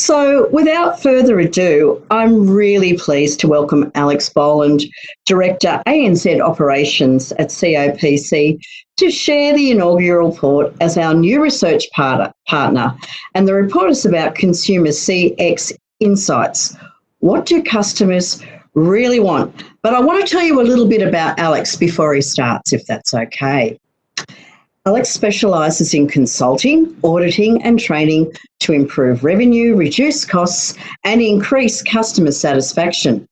So, without further ado, I'm really pleased to welcome Alex Boland, Director ANZ Operations at COPC, to share the inaugural report as our new research partner. And the report is about consumer CX insights. What do customers really want? But I want to tell you a little bit about Alex before he starts, if that's okay. Alex specialises in consulting, auditing and training to improve revenue, reduce costs and increase customer satisfaction.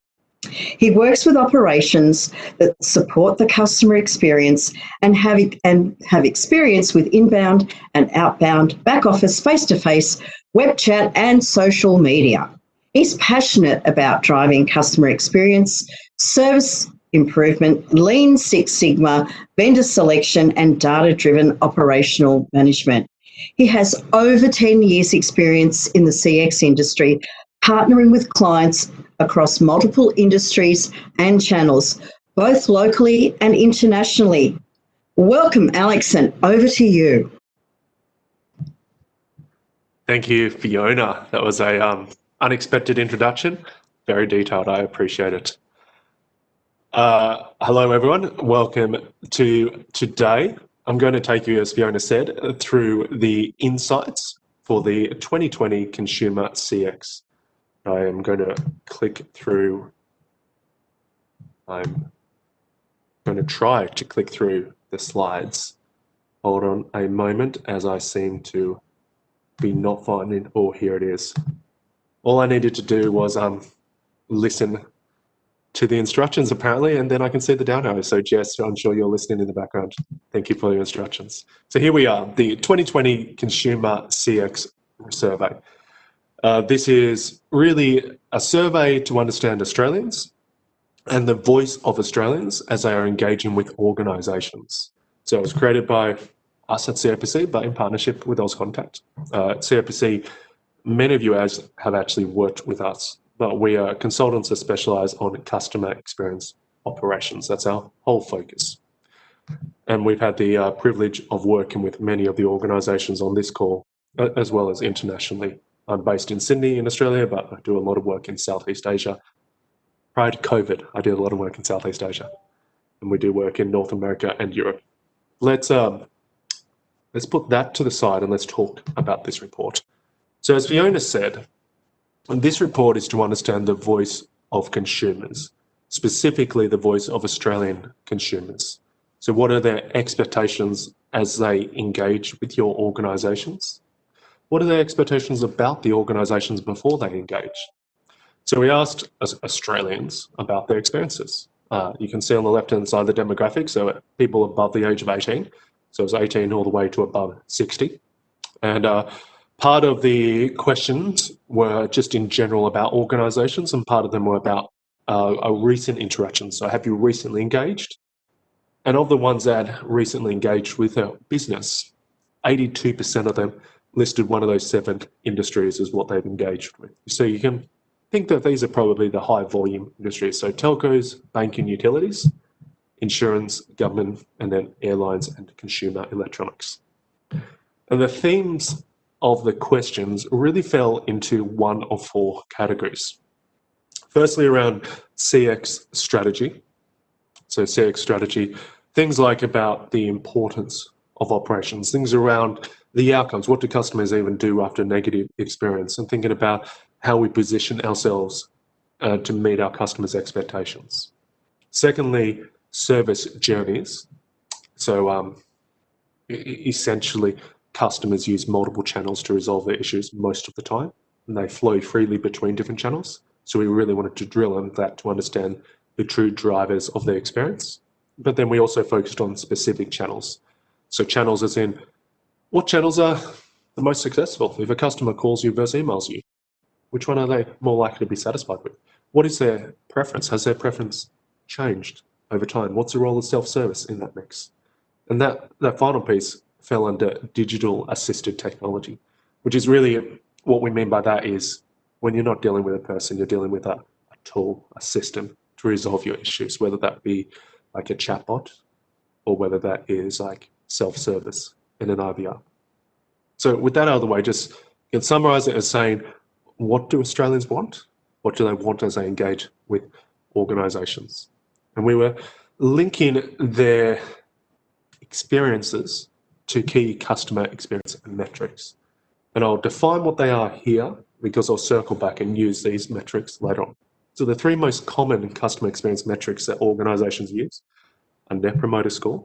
He works with operations that support the customer experience and have experience with inbound and outbound back office, face-to-face, web chat and social media. He's passionate about driving customer experience, service improvement, Lean Six Sigma, vendor selection and data-driven operational management. He has over 10 years experience in the CX industry, partnering with clients across multiple industries and channels, both locally and internationally. Welcome, Alex, and over to you. Thank you, Fiona. That was a unexpected introduction. Very detailed. I appreciate it. Hello, everyone. Welcome to today. I'm going to take you, as Fiona said, through the insights for the 2020 Consumer CX. I am going to click through. I'm going to try to click through the slides. Hold on a moment, as I seem to be not finding. Oh, here it is. All I needed to do was listen to the instructions, apparently, and then I can see the down arrow. So Jess, I'm sure you're listening in the background. Thank you for your instructions. So here we are, the 2020 Consumer CX Survey. This is really a survey to understand Australians and the voice of Australians as they are engaging with organisations. So it was created by us at COPC, but in partnership with Auscontact. COPC, many of you have actually worked with us, but we are consultants that specialise on customer experience operations. That's our whole focus. And we've had the privilege of working with many of the organisations on this call, as well as internationally. I'm based in Sydney in Australia, but I do a lot of work in Southeast Asia. Prior to COVID, I did a lot of work in Southeast Asia, and we do work in North America and Europe. Let's put that to the side and let's talk about this report. So as Fiona said, this report is to understand the voice of consumers, specifically the voice of Australian consumers. So what are their expectations as they engage with your organisations? What are their expectations about the organisations before they engage? So we asked Australians about their experiences. You can see on the left-hand side the demographics, so people above the age of 18. So it's 18 all the way to above 60. And part of the questions were just in general about organisations, and part of them were about a recent interaction. So have you recently engaged? And of the ones that recently engaged with a business, 82% of them listed one of those 7 industries as what they've engaged with. So you can think that these are probably the high volume industries. So telcos, banking, utilities, insurance, government, and then airlines and consumer electronics. And the themes of the questions really fell into one of 4 categories. Firstly, around CX strategy. So CX strategy, things like about the importance of operations, things around the outcomes. What do customers even do after a negative experience? And thinking about how we position ourselves to meet our customers' expectations. Secondly, service journeys. So essentially, customers use multiple channels to resolve their issues most of the time, and they flow freely between different channels. So we really wanted to drill on that to understand the true drivers of their experience. But then we also focused on specific channels. So channels as in, what channels are the most successful? If a customer calls you versus emails you, which one are they more likely to be satisfied with? What is their preference? Has their preference changed over time? What's the role of self-service in that mix? And that final piece fell under digital assisted technology, which is really what we mean by that is when you're not dealing with a person, you're dealing with a tool, a system to resolve your issues, whether that be like a chatbot or whether that is like self-service in an IVR. So with that out of the way, just you can summarize it as saying, what do Australians want? What do they want as they engage with organisations? And we were linking their experiences to key customer experience metrics. And I'll define what they are here because I'll circle back and use these metrics later on. So the three most common customer experience metrics that organisations use are Net Promoter Score,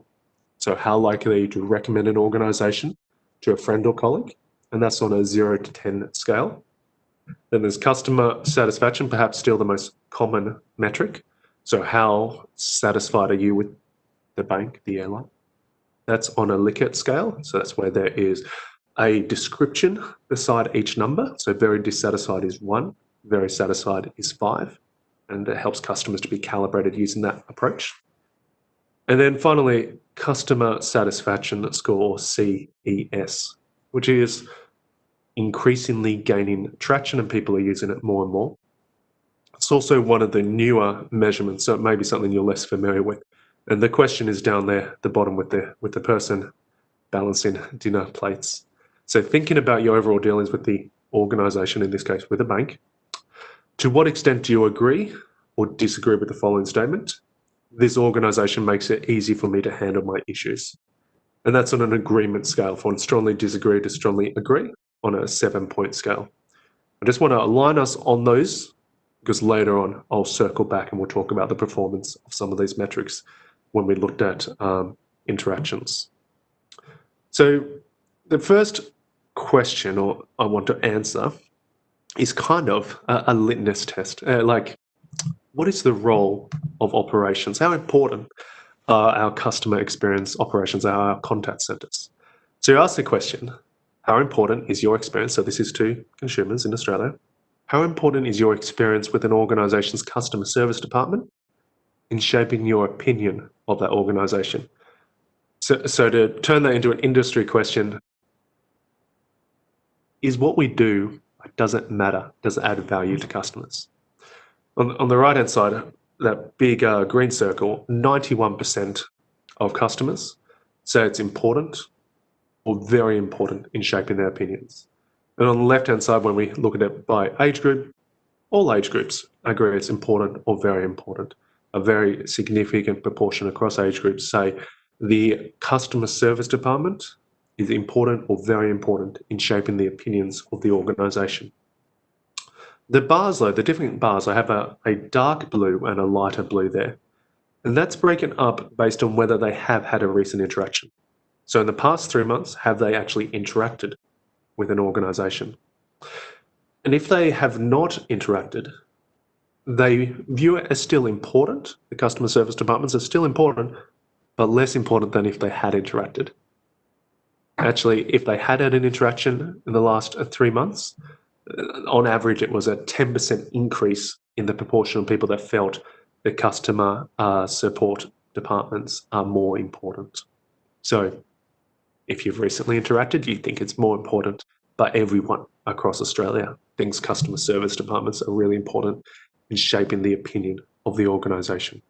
so how likely are you to recommend an organisation to a friend or colleague, and that's on a 0 to 10 scale. Then there's customer satisfaction, perhaps still the most common metric. So how satisfied are you with the bank, the airline? That's on a Likert scale. So that's where there is a description beside each number. So very dissatisfied is 1, very satisfied is 5. And it helps customers to be calibrated using that approach. And then finally, customer satisfaction score, or CES, which is increasingly gaining traction and people are using it more and more. It's also one of the newer measurements, so it may be something you're less familiar with. And the question is down there at the bottom with the person balancing dinner plates. So thinking about your overall dealings with the organisation, in this case with a bank, to what extent do you agree or disagree with the following statement? This organisation makes it easy for me to handle my issues. And that's on an agreement scale, from strongly disagree to strongly agree on a 7-point scale. I just want to align us on those because later on I'll circle back and we'll talk about the performance of some of these metrics when we looked at interactions. So the first question or I want to answer is kind of a litmus test. Like, what is the role of operations? How important are our customer experience operations, our contact centres? So you ask the question, how important is your experience? So this is to consumers in Australia. How important is your experience with an organisation's customer service department in shaping your opinion of that organisation? So to turn that into an industry question, is what we do, does it matter? Does it add value to customers? On the right-hand side, that big green circle, 91% of customers say it's important or very important in shaping their opinions. And on the left-hand side, when we look at it by age group, all age groups agree it's important or very important. A very significant proportion across age groups say the customer service department is important or very important in shaping the opinions of the organisation. The bars, though, the different bars, I have a dark blue and a lighter blue there. And that's broken up based on whether they have had a recent interaction. So in the past 3 months, have they actually interacted with an organisation? And if they have not interacted, they view it as still important. The customer service departments are still important, but less important than if they had interacted. Actually, if they had an interaction in the last 3 months, on average, it was a 10% increase in the proportion of people that felt the customer support departments are more important. So if you've recently interacted, you think it's more important, but everyone across Australia thinks customer service departments are really important in shaping the opinion of the organisation.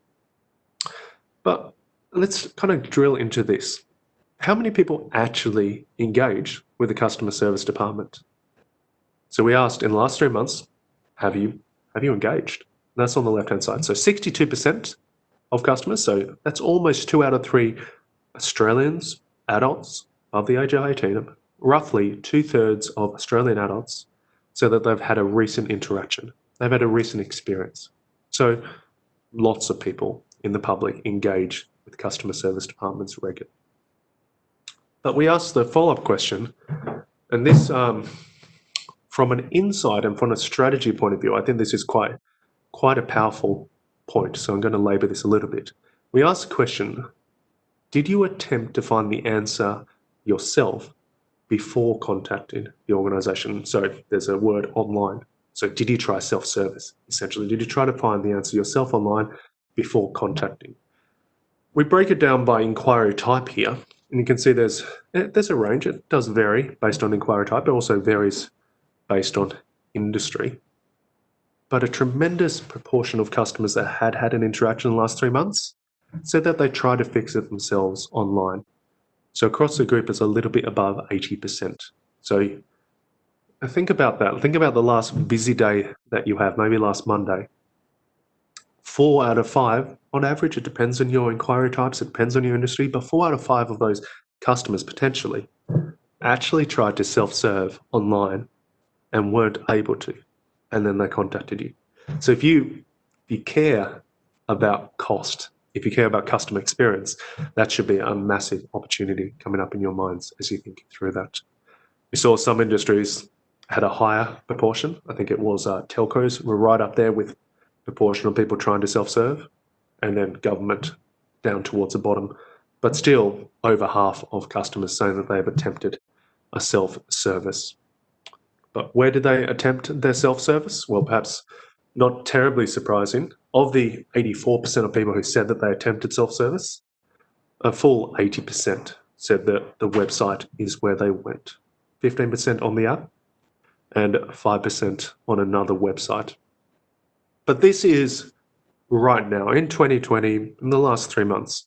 But let's kind of drill into this. How many people actually engage with the customer service department? So we asked in the last 3 months, have you engaged? And that's on the left-hand side. So 62% of customers, so that's almost 2 out of 3 Australians, adults of the age of 18, roughly 2/3 of Australian adults, so that they've had a recent interaction. They've had a recent experience. So lots of people in the public engage with customer service departments regularly. But we asked the follow-up question, and this, from an insight and from a strategy point of view, I think this is quite a powerful point, so I'm going to labour this a little bit. We asked the question, did you attempt to find the answer yourself before contacting the organisation? So there's a word online. So did you try self-service, essentially? Did you try to find the answer yourself online before contacting? We break it down by inquiry type here, and you can see there's a range. It does vary based on inquiry type. It also varies based on industry. But a tremendous proportion of customers that had an interaction in the last 3 months said that they tried to fix it themselves online. So across the group, it's a little bit above 80%. So think about that. Think about the last busy day that you have, maybe last Monday. 4 out of 5, on average, it depends on your inquiry types, it depends on your industry, but 4 out of 5 of those customers potentially actually tried to self-serve online and weren't able to, and then they contacted you. So if you care about cost, if you care about customer experience, that should be a massive opportunity coming up in your minds as you think through that. We saw some industries had a higher proportion. I think it was telcos were right up there with proportion of people trying to self-serve, and then government down towards the bottom. But still, over half of customers saying that they've attempted a self-service. But where did they attempt their self-service? Well, perhaps not terribly surprising. Of the 84% of people who said that they attempted self-service, a full 80% said that the website is where they went. 15% on the app and 5% on another website. But this is right now, in 2020, in the last 3 months.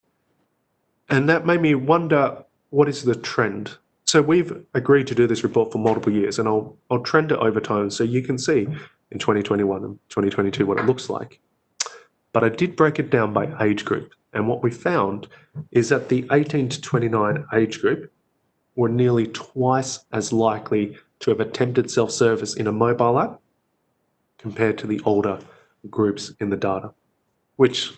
And that made me wonder, what is the trend? So we've agreed to do this report for multiple years, and I'll trend it over time so you can see in 2021 and 2022 what it looks like. But I did break it down by age group. And what we found is that the 18 to 29 age group were nearly twice as likely to have attempted self-service in a mobile app compared to the older groups in the data, which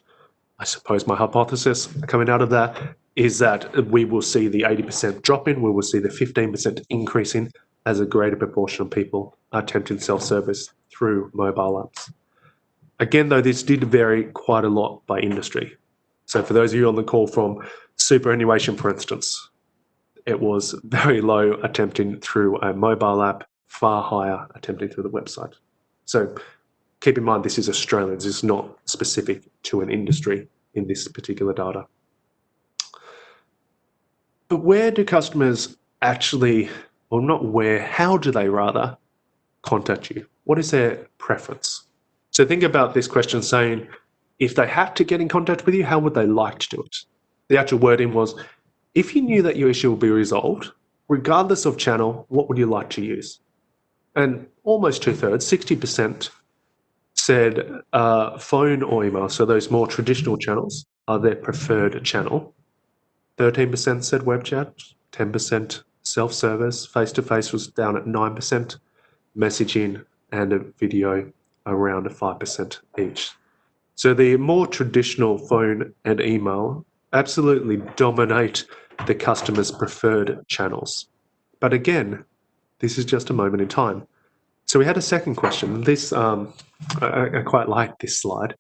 I suppose my hypothesis coming out of that is that we will see the 80% drop in, we will see the 15% increasing as a greater proportion of people are attempting self-service through mobile apps. Again, though, this did vary quite a lot by industry. So for those of you on the call from superannuation, for instance, it was very low attempting through a mobile app, far higher attempting through the website. So keep in mind, this is Australia. This is not specific to an industry in this particular data. But where do customers actually, or not where, how do they rather contact you? What is their preference? So think about this question saying, if they had to get in contact with you, how would they like to do it? The actual wording was, if you knew that your issue would be resolved, regardless of channel, what would you like to use? And almost 2/3, 60%, said phone or email, so those more traditional channels are their preferred channel. 13% said web chat, 10% self-service, face-to-face was down at 9%, messaging and a video around 5% each. So the more traditional phone and email absolutely dominate the customer's preferred channels. But again, this is just a moment in time. So we had a second question. This I quite like this slide.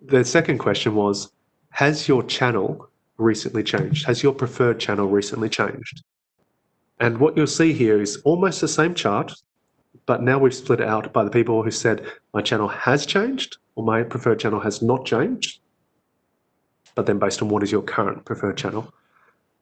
The second question was, has your channel recently changed? Has your preferred channel recently changed? And what you'll see here is almost the same chart, but now we've split it out by the people who said my channel has changed or my preferred channel has not changed, but then based on what is your current preferred channel.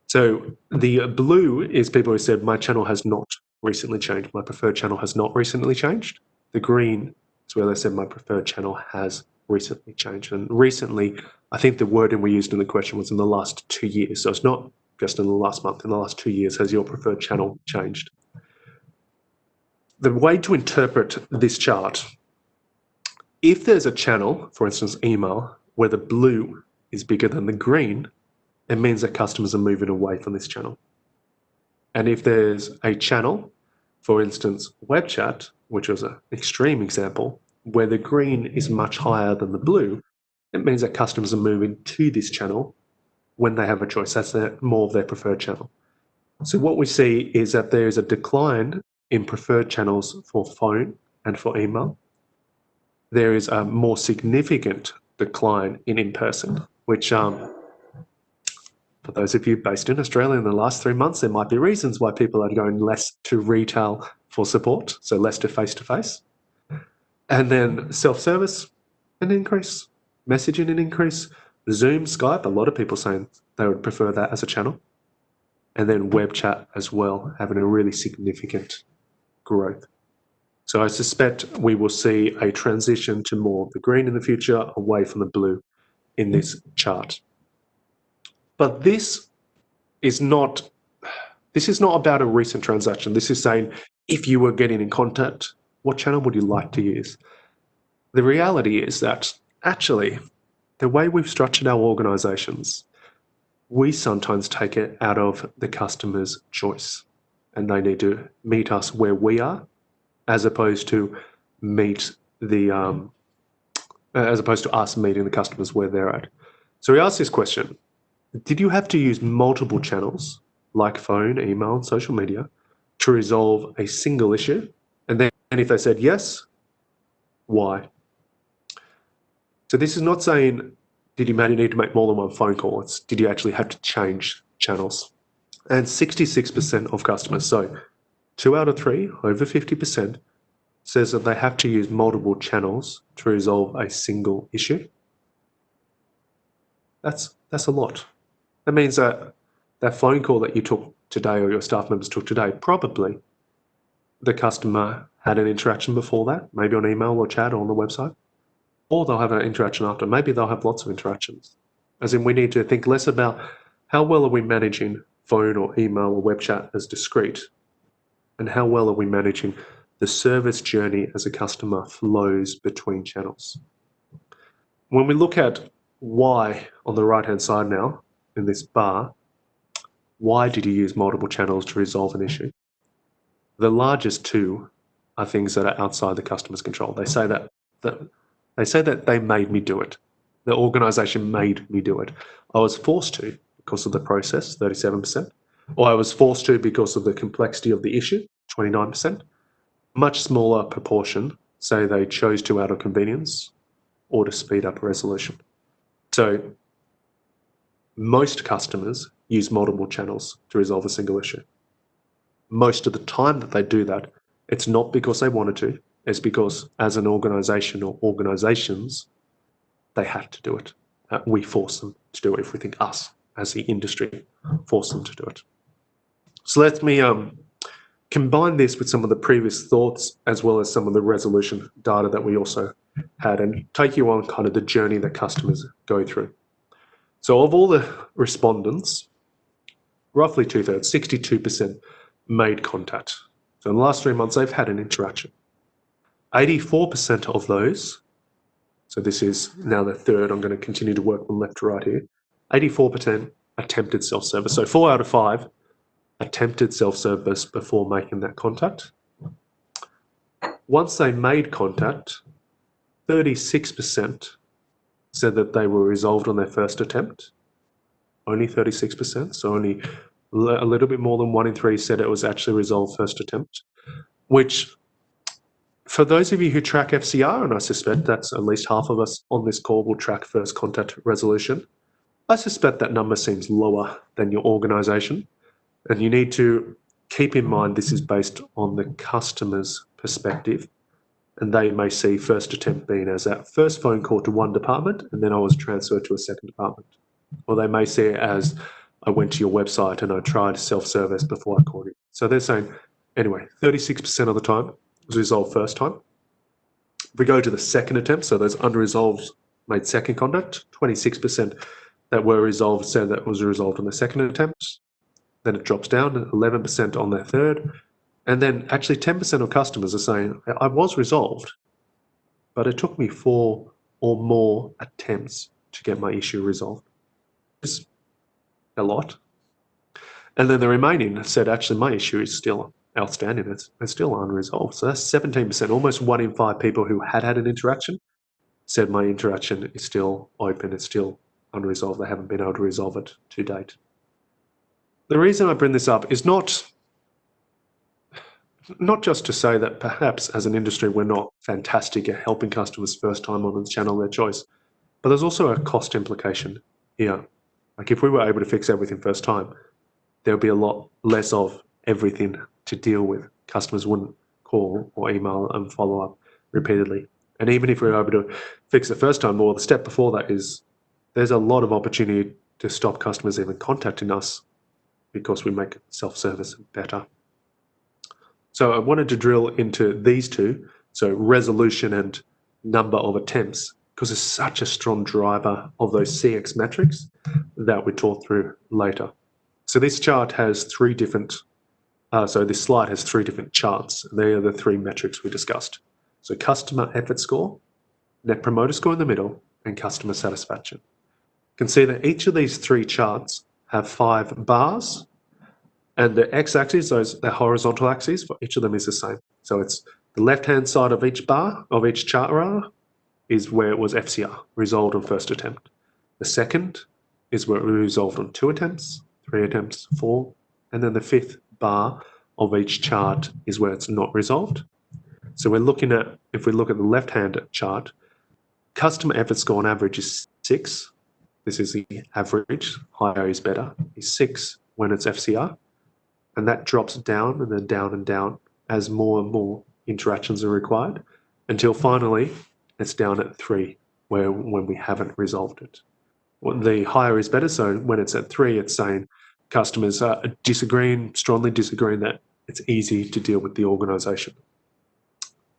So the blue is people who said my channel has not recently changed, my preferred channel has not recently changed. The green is where they said my preferred channel has recently changed. And recently, I think the wording we used in the question was in the last 2 years. So it's not just in the last month, in the last 2 years, has your preferred channel changed? The way to interpret this chart, if there's a channel, for instance, email, where the blue is bigger than the green, it means that customers are moving away from this channel. And if there's a channel, for instance, web chat, which was an extreme example, where the green is much higher than the blue, it means that customers are moving to this channel when they have a choice. That's more of their preferred channel. So what we see is that there is a decline in preferred channels for phone and for email. There is a more significant decline in person, which for those of you based in Australia in the last 3 months, there might be reasons why people are going less to retail for support, so less to face-to-face. And then self-service, an increase. Messaging, an increase. Zoom, Skype, a lot of people saying they would prefer that as a channel. And then web chat as well, having a really significant growth. So I suspect we will see a transition to more of the green in the future, away from the blue in this chart. But this is not about a recent transaction. This is saying, if you were getting in contact, what channel would you like to use? The reality is that actually, the way we've structured our organizations, we sometimes take it out of the customer's choice, and they need to meet us where we are, as opposed to us meeting the customers where they're at. So we asked this question: did you have to use multiple channels like phone, email, and social media to resolve a single issue? And then if they said yes, why? So this is not saying did you need to make more than one phone call. It's did you actually have to change channels? And 66% of customers, so 2 out of 3, over 50%, says that they have to use multiple channels to resolve a single issue. That's a lot. That means that that phone call that you took today or your staff members took today, probably the customer had an interaction before that, maybe on email or chat or on the website, or they'll have an interaction after. Maybe they'll have lots of interactions. As in, we need to think less about how well are we managing phone or email or web chat as discrete, and how well are we managing the service journey as a customer flows between channels. When we look at why on the right-hand side now, in this bar, why did you use multiple channels to resolve an issue? The largest two are things that are outside the customer's control. They say that they made me do it. The organization made me do it. I was forced to because of the process, 37%, or I was forced to because of the complexity of the issue, 29%. Much smaller proportion say they chose to out of convenience or to speed up resolution. So most customers use multiple channels to resolve a single issue. Most of the time that they do that, it's not because they wanted to, it's because as an organization or organizations, they have to do it. We force them to do it if we think us, as the industry, force them to do it. So let me combine this with some of the previous thoughts as well as some of the resolution data that we also had and take you on kind of the journey that customers go through. So of all the respondents, roughly 2/3, 62%, made contact. So in the last 3 months, they've had an interaction. 84% of those, so this is now the third, I'm going to continue to work from left to right here, 84% attempted self-service. So 4 out of 5 attempted self-service before making that contact. Once they made contact, 36% said that they were resolved on their first attempt. Only 36%, so only a little bit more than 1 in 3 said it was actually resolved first attempt, which for those of you who track FCR, and I suspect that's at least half of us on this call will track first contact resolution, I suspect that number seems lower than your organization. And you need to keep in mind this is based on the customer's perspective, and they may see first attempt being as that first phone call to one department and then I was transferred to a second department. Or they may see it as I went to your website and I tried self-service before I called you. So they're saying, anyway, 36% of the time was resolved first time. If we go to the second attempt, so those unresolved made second contact, 26% that were resolved said that was resolved on the second attempt. Then it drops down to 11% on their third. And then actually 10% of customers are saying, I was resolved, but it took me 4 or more attempts to get my issue resolved. It's a lot. And then the remaining said, actually, my issue is still outstanding. It's still unresolved. So that's 17%, almost 1 in 5 people who had an interaction said my interaction is still open. It's still unresolved. They haven't been able to resolve it to date. The reason I bring this up is not just to say that perhaps as an industry we're not fantastic at helping customers first time on the channel of their choice, but there's also a cost implication here. Like if we were able to fix everything first time, there'll be a lot less of everything to deal with. Customers wouldn't call or email and follow up repeatedly. And even if we're able to fix it first time, well, the step before that is there's a lot of opportunity to stop customers even contacting us because we make self-service better. So I wanted to drill into these two, so resolution and number of attempts, because it's such a strong driver of those CX metrics that we talk through later. So this chart has 3 different So this slide has 3 different charts. They are the 3 metrics we discussed. So customer effort score, net promoter score in the middle, and customer satisfaction. You can see that each of these 3 charts have 5 bars, and the x-axis, the horizontal axis for each of them is the same. So it's the left-hand side of each bar, of each chart rather, is where it was FCR, resolved on first attempt. The second is where it was resolved on 2 attempts, 3 attempts, 4, and then the 5th bar of each chart is where it's not resolved. So we're looking at, if we look at the left-hand chart, customer effort score on average is 6. This is the average, higher is better, is 6 when it's FCR. And that drops down and then down and down as more and more interactions are required until finally it's down at 3 when we haven't resolved it. The higher is better, so when it's at 3, it's saying customers are strongly disagreeing that it's easy to deal with the organisation.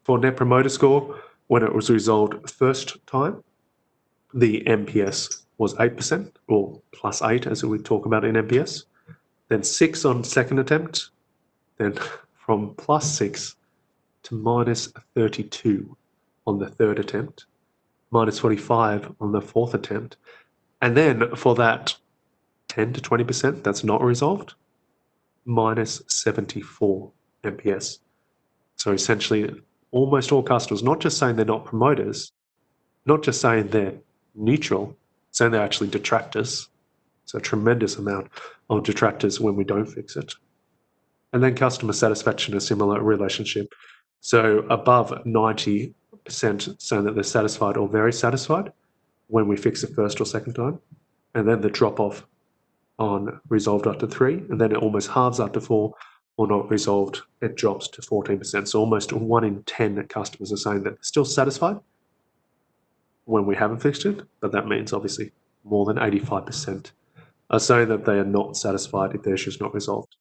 For Net Promoter Score, when it was resolved first time, the NPS was 8%, or +8 as we talk about in NPS. Then 6 on second attempt, then from +6 to -32 on the third attempt, -45 on the fourth attempt, and then for that 10 to 20% that's not resolved, -74 NPS. So essentially, almost all customers, not just saying they're not promoters, not just saying they're neutral, saying they're actually detractors. So a tremendous amount of detractors when we don't fix it. And then customer satisfaction, a similar relationship. So above 90% saying that they're satisfied or very satisfied when we fix it first or second time. And then the drop off on resolved after 3, and then it almost halves after 4, or not resolved, it drops to 14%. So almost 1 in 10 customers are saying that they're still satisfied when we haven't fixed it, but that means obviously more than 85% are saying that they are not satisfied if the issue is not resolved.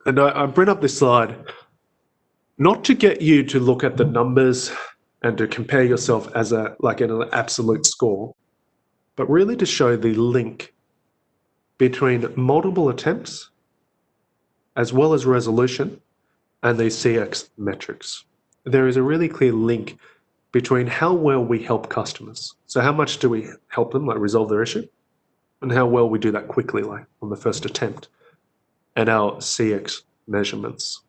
And I bring up this slide not to get you to look at the numbers and to compare yourself as an absolute score, but really to show the link between multiple attempts as well as resolution and these CX metrics. There is a really clear link between how well we help customers. So how much do we help them, resolve their issue, and how well we do that quickly, on the first attempt, and our CX measurements.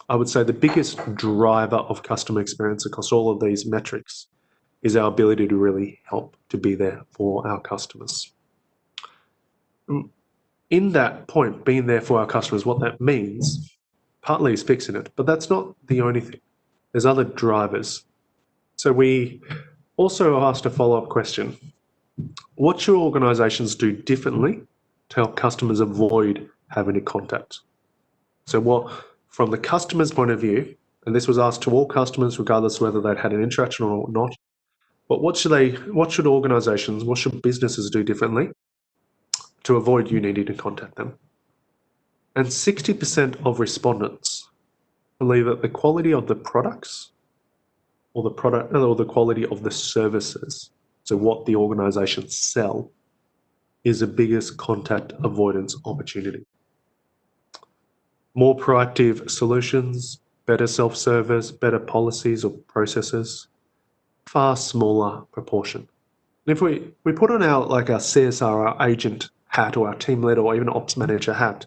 I would say the biggest driver of customer experience across all of these metrics is our ability to really help, to be there for our customers. In that point, being there for our customers, what that means, partly is fixing it, but that's not the only thing. There's other drivers. So we also asked a follow-up question. What should organisations do differently to help customers avoid having a contact? So from the customer's point of view, and this was asked to all customers regardless whether they'd had an interaction or not, but what should organisations, what should businesses do differently to avoid you needing to contact them? And 60% of respondents believe that the quality of the products or the quality of the services, so what the organisations sell, is the biggest contact avoidance opportunity. More proactive solutions, better self-service, better policies or processes, far smaller proportion. And if we put on our CSR, our agent hat, or our team leader, or even ops manager hat,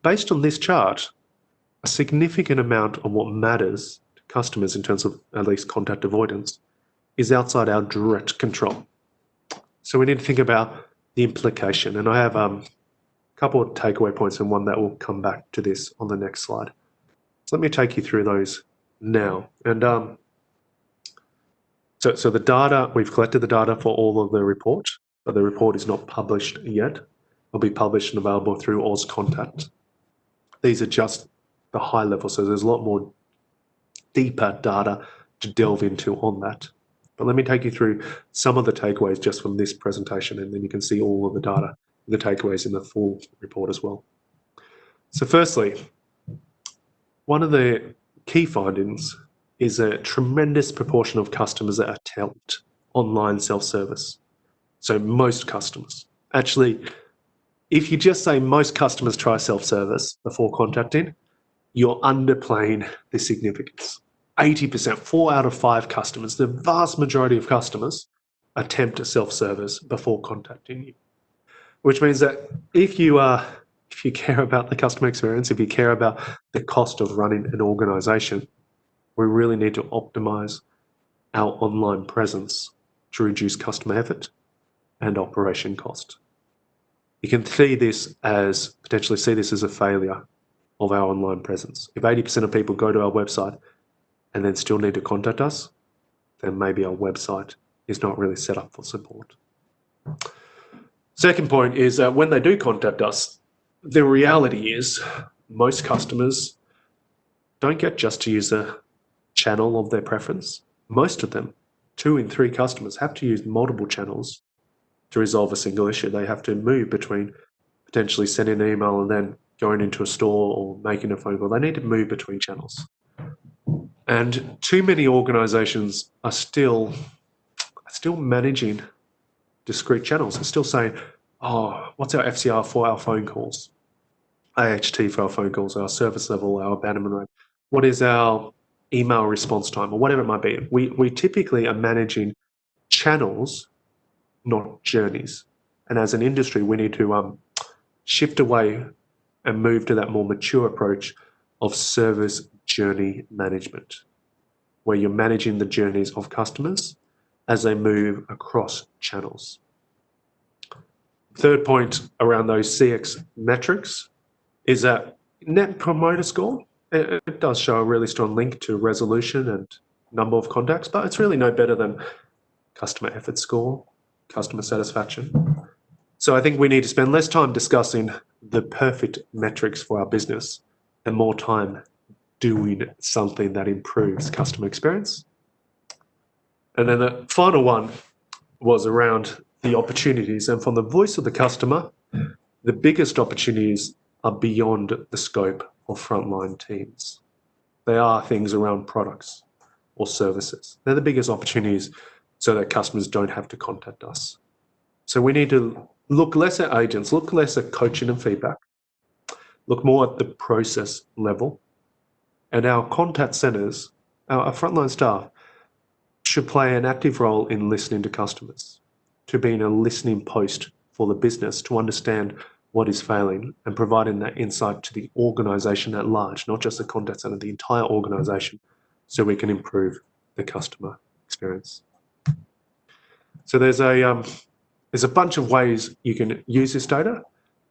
based on this chart, a significant amount of what matters to customers in terms of at least contact avoidance is outside our direct control. So we need to think about the implication. And I have a couple of takeaway points and one that will come back to this on the next slide. So let me take you through those now. And so the data, we've collected the data for all of the report, but the report is not published yet. It'll be published and available through Auscontact. These are just the high level, so there's a lot more deeper data to delve into on that. But let me take you through some of the takeaways just from this presentation, and then you can see all of the data, the takeaways in the full report as well. So firstly, one of the key findings is a tremendous proportion of customers that attempt online self-service. So most customers. Actually, if you just say most customers try self-service before contacting, you're underplaying the significance. 80%, 4 out of 5 customers, the vast majority of customers attempt a self-service before contacting you, which means that if you care about the customer experience, if you care about the cost of running an organization, we really need to optimize our online presence to reduce customer effort and operation cost. You can potentially see this as a failure of our online presence. If 80% of people go to our website and then still need to contact us, then maybe our website is not really set up for support. Second point is that when they do contact us, the reality is most customers don't get just to use a channel of their preference. Most of them, 2 in 3 customers, have to use multiple channels to resolve a single issue. They have to move between potentially sending an email and then going into a store or making a phone call. They need to move between channels. And too many organizations are still managing discrete channels. They're still saying, oh, what's our FCR for our phone calls? AHT for our phone calls, our service level, our abandonment rate. What is our email response time, or whatever it might be? We typically are managing channels, not journeys. And as an industry, we need to shift away and move to that more mature approach of service journey management, where you're managing the journeys of customers as they move across channels. Third point around those CX metrics is that Net Promoter Score, it does show a really strong link to resolution and number of contacts, but it's really no better than customer effort score, customer satisfaction. So I think we need to spend less time discussing the perfect metrics for our business and more time doing something that improves customer experience. And then the final one was around the opportunities. And from the voice of the customer, the biggest opportunities are beyond the scope of frontline teams. They are things around products or services. They're the biggest opportunities so that customers don't have to contact us. So we need to look less at agents, look less at coaching and feedback, look more at the process level. And our contact centers, our frontline staff, should play an active role in listening to customers, to being a listening post for the business, to understand what is failing and providing that insight to the organization at large, not just the contact center, the entire organization, so we can improve the customer experience. So there's a bunch of ways you can use this data,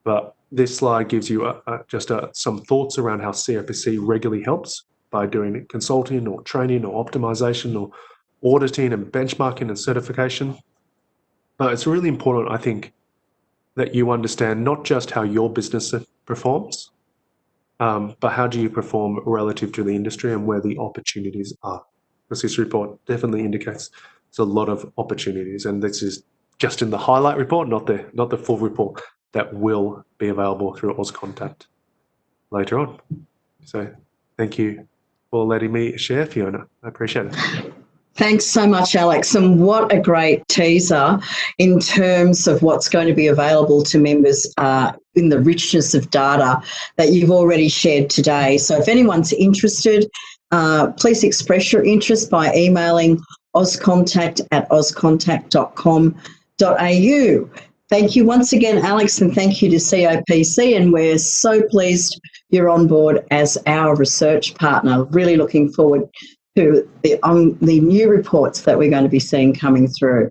but this slide gives you just some thoughts around how COPC regularly helps by doing consulting or training or optimization or auditing and benchmarking and certification. But it's really important, I think, that you understand not just how your business performs, but how do you perform relative to the industry and where the opportunities are. Because this report definitely indicates there's a lot of opportunities, and this is just in the highlight report, not the full report that will be available through Auscontact later on. So thank you for letting me share, Fiona. I appreciate it. Thanks so much, Alex. And what a great teaser in terms of what's going to be available to members in the richness of data that you've already shared today. So if anyone's interested, please express your interest by emailing auscontact@auscontact.com.au. Thank you once again, Alex, and thank you to COPC. And we're so pleased you're on board as our research partner. Really looking forward to the new reports that we're going to be seeing coming through.